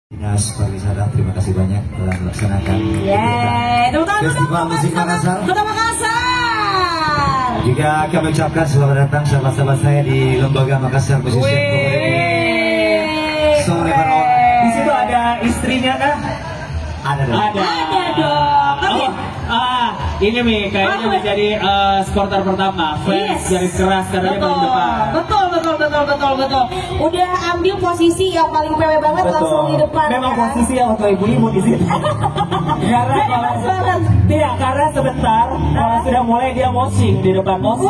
Dinas Pariwisata, terima kasih banyak telah melaksanakan Festival Musik Makassar. Kota Makassar. Juga kami ucapkan selamat datang sahabat-sahabat saya di Lembaga Makassar Musician Sore Baron. Di situ ada istrinya kah? Ada dong. Ada dong. Ini Mi kayaknya menjadi supporter pertama, fans garis keras karena dia paling depan. Betul. Udah ambil posisi yang paling PW banget. Betul. Langsung di depan. Memang kan? posisi yang untuk ibu-ibu di situ. Karena sebentar kalau sudah mulai dia moshing di depan moshing.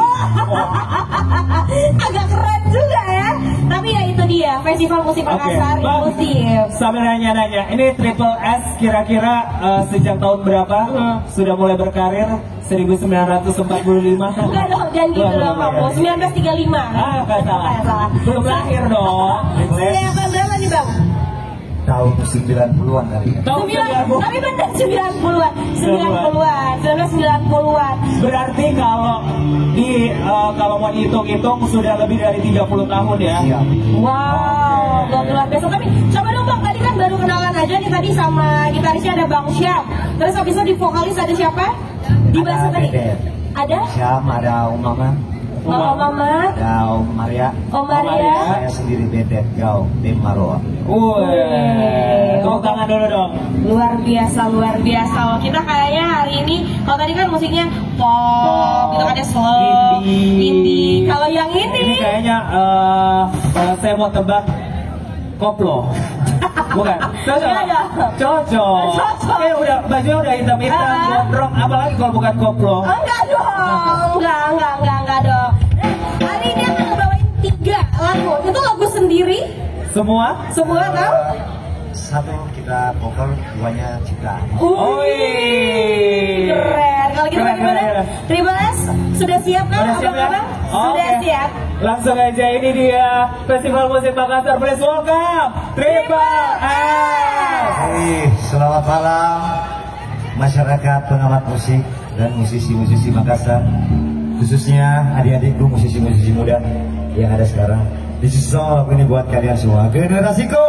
Agak keren juga ya. Tapi ya itu dia Festival Musik Makassar inklusif. Sambil nanya-nanya, ini Triple S kira-kira sejak tahun berapa sudah mulai berkarir? 1945? Enggak dong, jangan gitu dong kamu. 1935. Enggak salah. Belum lahir dong. Yang berapa nih Bang? Tahun 90-an kali ya. Tapi benar 90-an. 1990-an. Berarti kalau mau dihitung-hitung sudah lebih dari 30 tahun ya. Siap. Wow, luar biasa. Tapi coba dong Bang, tadi kan baru kenalan aja nih tadi sama gitarisnya ada Bang Syam. Terus habis itu di vokalis ada siapa? Di bass tadi? Ada? Syam, ada Om Mama. Om Mama. Ada Om Maria. Om Maria. Saya sendiri Bedet Gau, tim Maroa. Tepuk tangan dulu dong. Luar biasa. Oh, kita kayaknya hari ini, kalau tadi kan musiknya pop, gitu kan ya slow, indie. Kalau yang Ini kayaknya kalau saya mau tebak koplo. Bukan. Cocok. Udah bajunya udah hitam-hitam, gondrong, apalagi kalau bukan koplo. Enggak dong. Enggak dong. Hari ini aku ngebawain 3 lagu. Itu lagu sendiri. Semua tahu? Satu kita vokal, duanya ciptaan. Keren. Kalau gitu gimana? Triple S sudah siap kan? Abang-abang? Sudah siap. Langsung aja, ini dia Festival Musik Makassar. Please welcome Triple S. Selamat malam masyarakat pengamat musik dan musisi-musisi Makassar, khususnya adik-adikku musisi-musisi muda yang ada sekarang. This is song ini buat kalian semua, generasiku.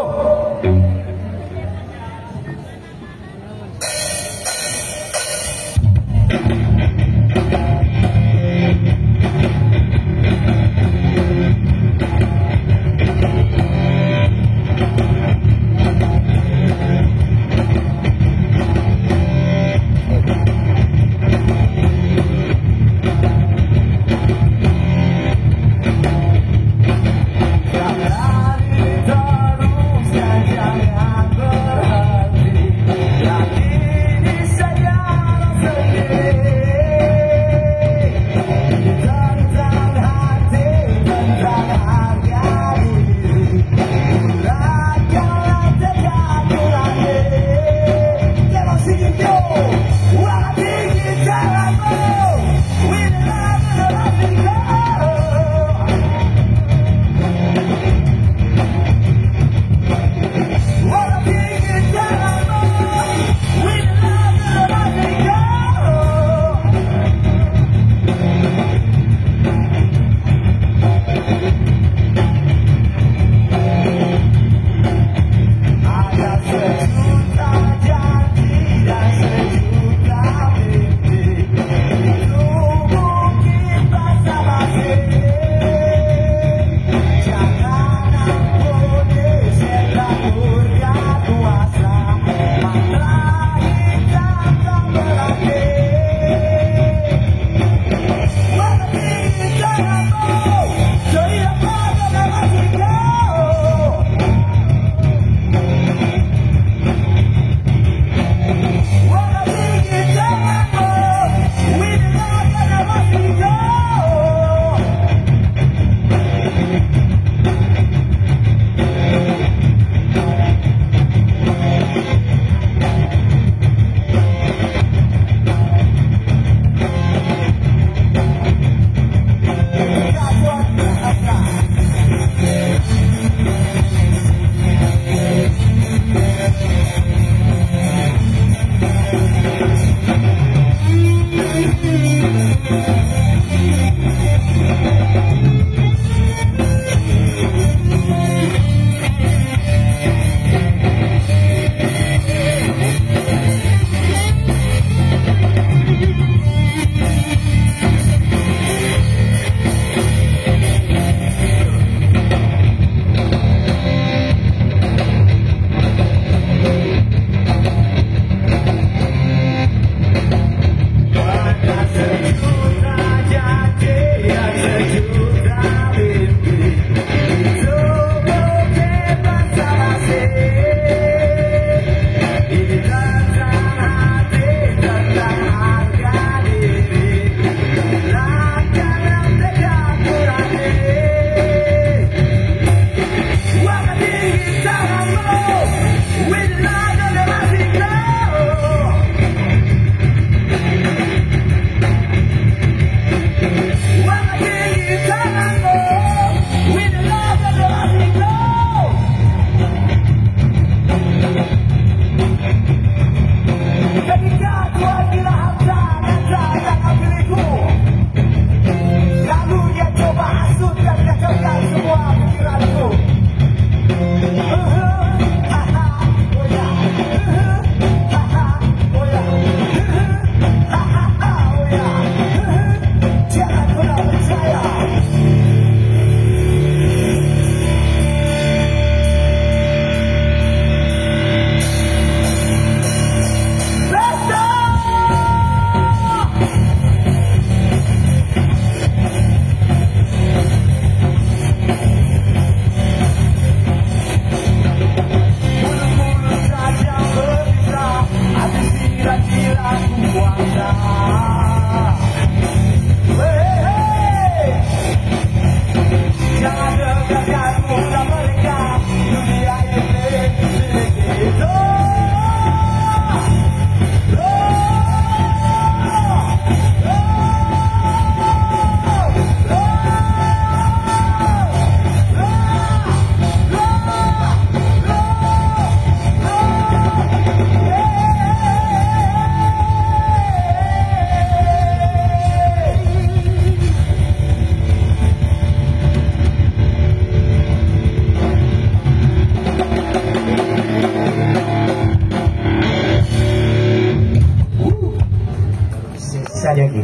aja Ki.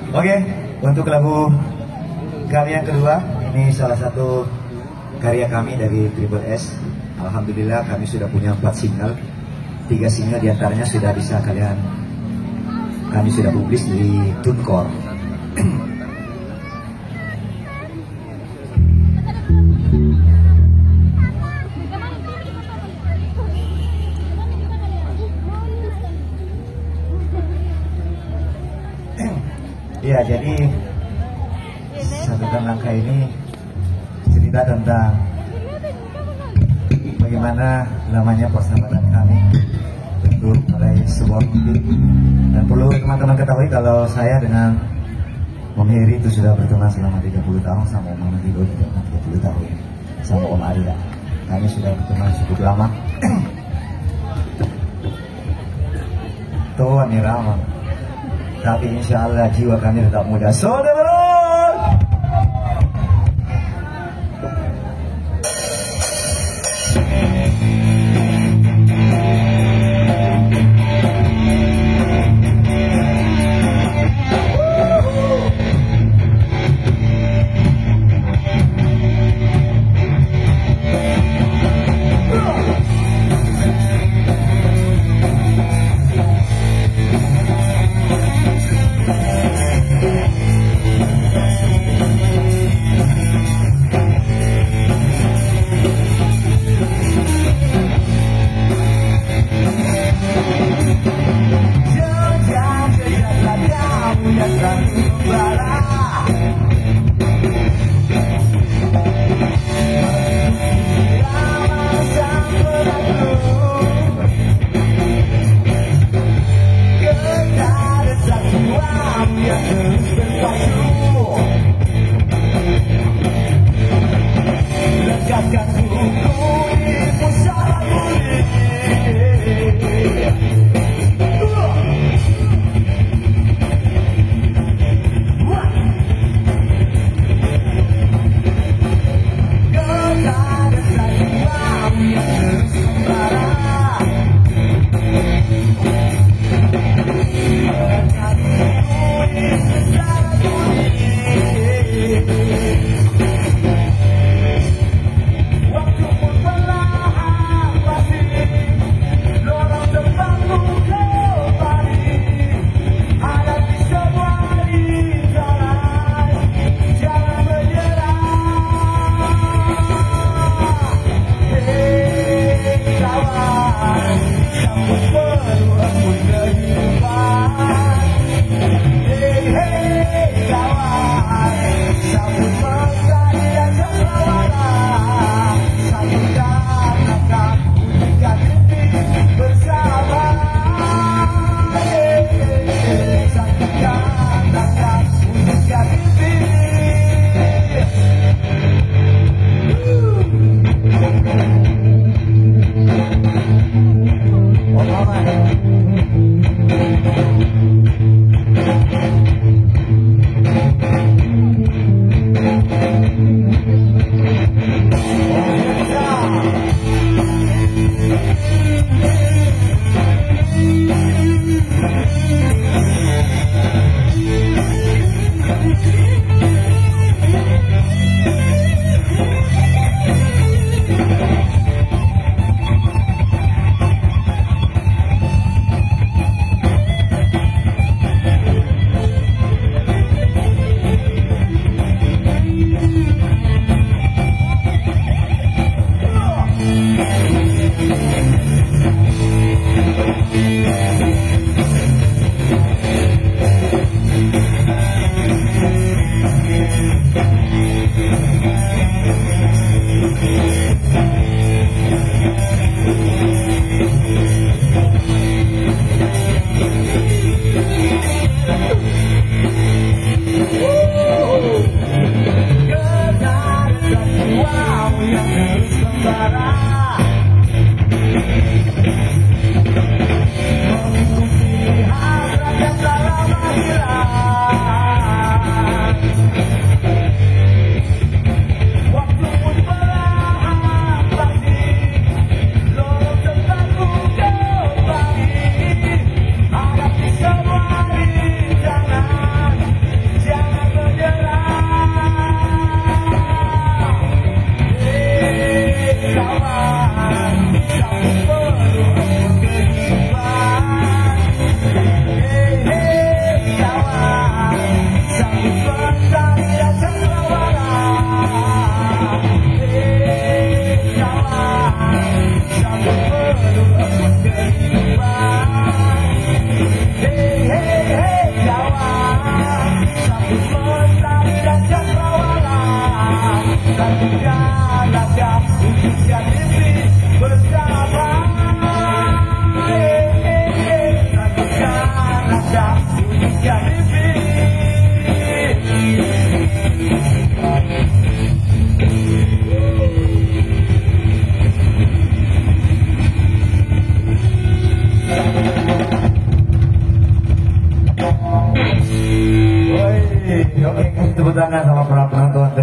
Oke, untuk lagu karya kedua, ini salah satu karya kami dari Triple S. Alhamdulillah kami sudah punya 4 single. 3 single diantaranya sudah bisa kami sudah publis di TuneCore. Ya, jadi Satukan Langkah ini cerita tentang bagaimana lamanya persahabatan kami untuk meraih sebuah mimpi. Dan perlu teman-teman ketahui kalau saya dengan Om Heri itu sudah berteman selama 30 tahun, sama Om Tigo juga 30 tahun, sama Om Arya. Kami sudah berteman cukup lama. Tuh nih Rama. Tapi insya Allah jiwa kami tetap muda. Saudara.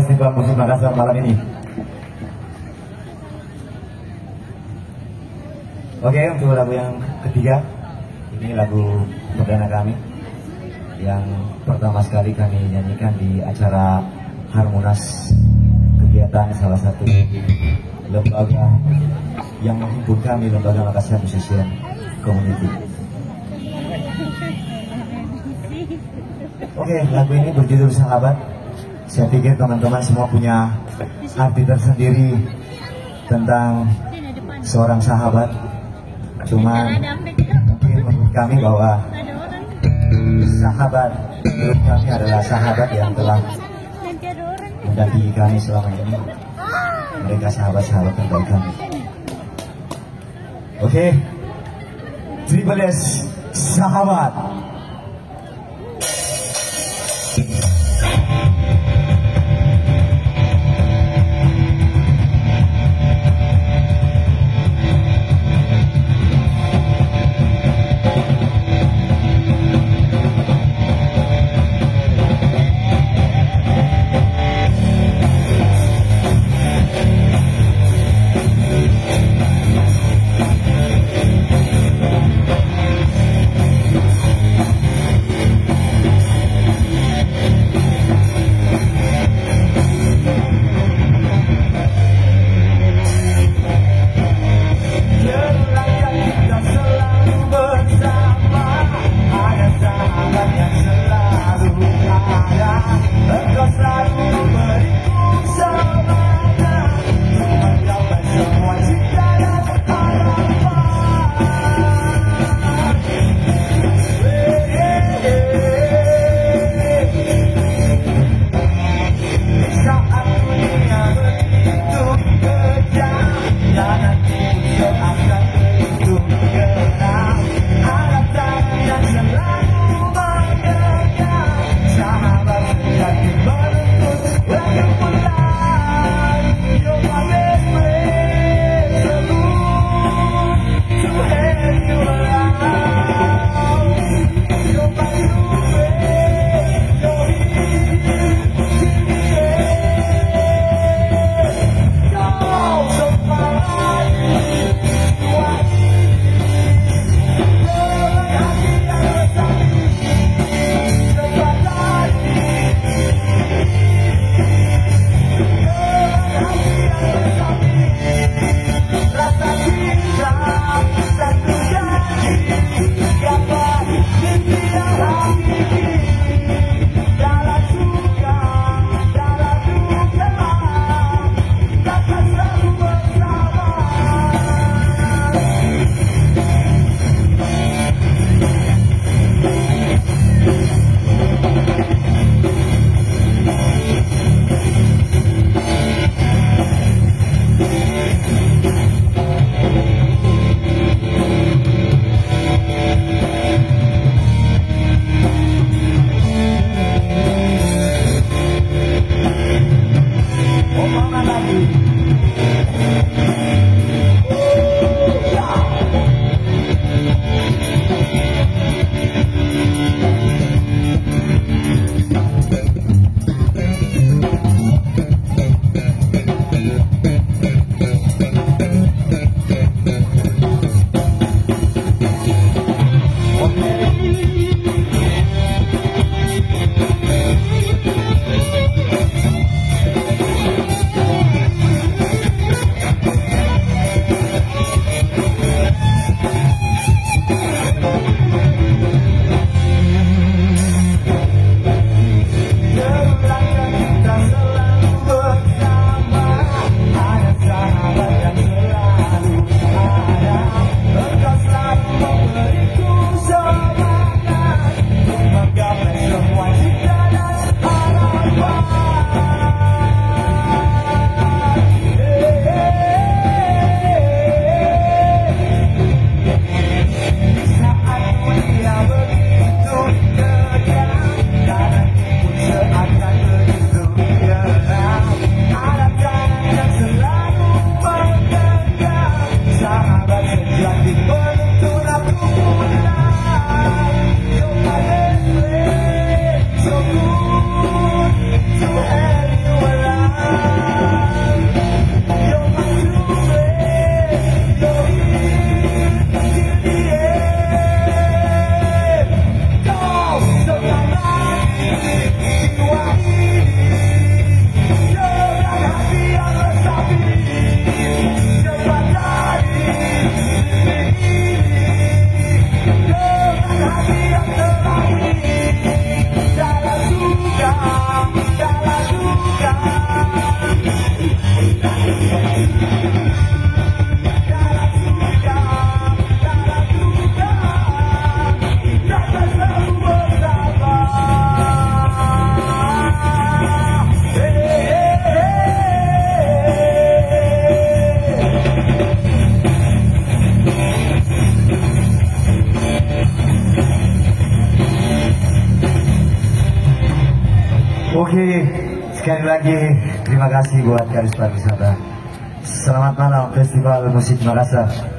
Festival Musik Makassar malam ini. Oke, untuk lagu yang ketiga, ini lagu perdana kami yang pertama sekali kami nyanyikan di acara Harmonas, kegiatan salah satu lembaga yang menghimpun kami, Lembaga Makassar Musician Community. Oke, lagu ini berjudul Sahabat. Saya pikir teman-teman semua punya arti tersendiri tentang seorang sahabat. Cuma mungkin menurut kami bahwa sahabat menurut kami adalah sahabat yang telah mendampingi kami selama ini. Mereka sahabat-sahabat terbaik kami. Oke, Triple S, Sahabat. Oke, sekali lagi terima kasih buat Garis Pariwisata. Selamat malam Festival Musik Makassar.